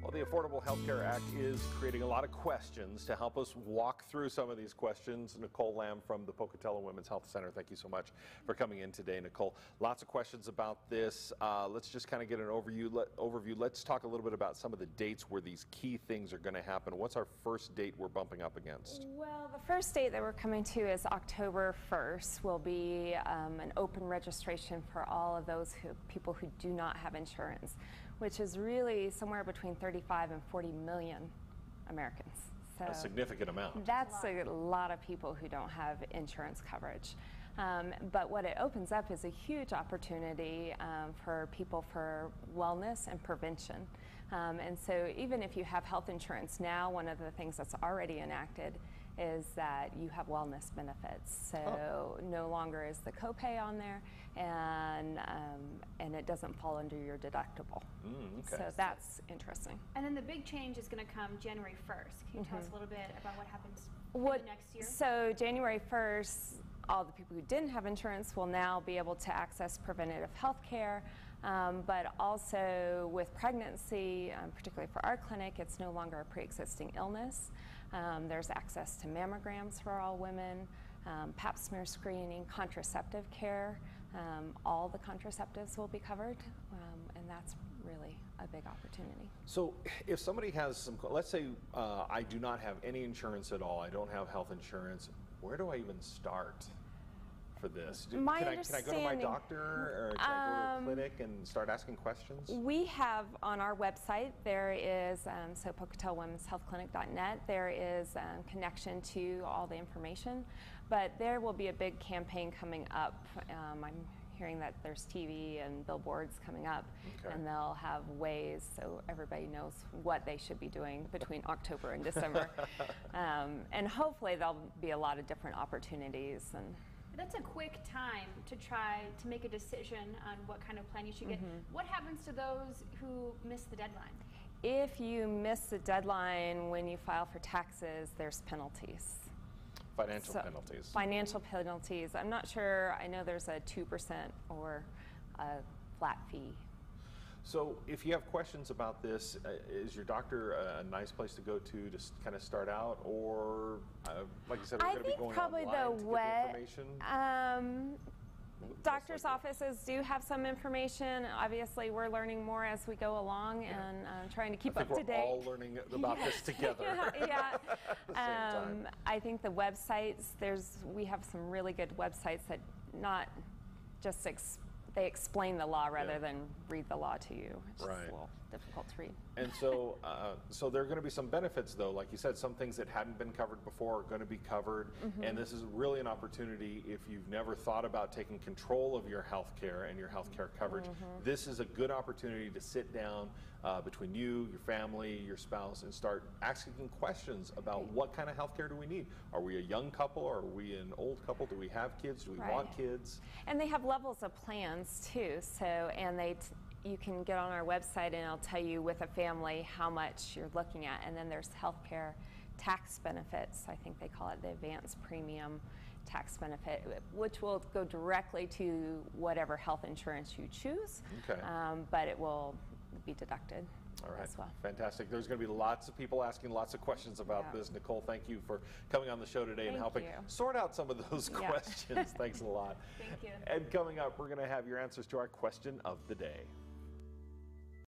Well, the Affordable Health Care Act is creating a lot of questions. To help us walk through some of these questions, Nicole Lamb from the Pocatello Women's Health Center. Thank you so much for coming in today, Nicole. Lots of questions about this. Let's just kind of get an overview. Let's talk a little bit about some of the dates where these key things are going to happen. What's our first date we're bumping up against? Well, the first date that we're coming to is October 1st. Will be an open registration for all of those people who do not have insurance, which is really somewhere between 35 and 40 million Americans. So a significant amount. That's a lot of people who don't have insurance coverage. But what it opens up is a huge opportunity for people for wellness and prevention. And so even if you have health insurance now, one of the things that's already enacted is that you have wellness benefits. So no longer is the copay on there, and it doesn't fall under your deductible. Okay. So that's interesting. And then the big change is going to come January 1st. Can you tell us a little bit about what happens next year? So January 1st, all the people who didn't have insurance will now be able to access preventative health care, but also with pregnancy, particularly for our clinic, it's no longer a pre-existing illness. There's access to mammograms for all women, pap smear screening, contraceptive care. All the contraceptives will be covered, and that's really a big opportunity. So if somebody has some, let's say I do not have any insurance at all, I don't have health insurance, where do I even start for this? Can I go to my doctor, or can I go to a clinic and start asking questions? We have on our website, there is, so PocatelloWomen'sHealthClinic.net, there is connection to all the information, but there will be a big campaign coming up. I'm hearing that there's TV and billboards coming up, and they'll have ways so everybody knows what they should be doing between October and December. And hopefully there'll be a lot of different opportunities. And that's a quick time to try to make a decision on what kind of plan you should get. What happens to those who miss the deadline? If you miss the deadline when you file for taxes, there's penalties. Financial penalties. Financial penalties. I'm not sure. I know there's a 2% or a flat fee. So if you have questions about this, is your doctor a nice place to go to kind of start out, or like you said, we're going to be going probably online the to get the information? Doctors' offices do have some information. Obviously, we're learning more as we go along and trying to keep up to date. We're all learning about this together. Yeah. At the same time. I think the websites, we have some really good websites that not just they explain the law rather than read the law to you. It's just a little difficult to read. And so, so there are going to be some benefits, though. Like you said, some things that hadn't been covered before are going to be covered. And this is really an opportunity if you've never thought about taking control of your health care and your health care coverage. This is a good opportunity to sit down between you, your family, your spouse, and start asking questions about what kind of health care do we need. Are we a young couple? Are we an old couple? Do we have kids? Do we want kids? And they have levels of plans too. So, and you can get on our website and it'll tell you with a family how much you're looking at. And then there's healthcare tax benefits. I think they call it the advanced premium tax benefit, which will go directly to whatever health insurance you choose. But it will be deducted. All right, as well. Fantastic. There's going to be lots of people asking lots of questions about this. Nicole, thank you for coming on the show today and helping sort out some of those questions. Thanks a lot. Thank you. And coming up, we're going to have your answers to our question of the day.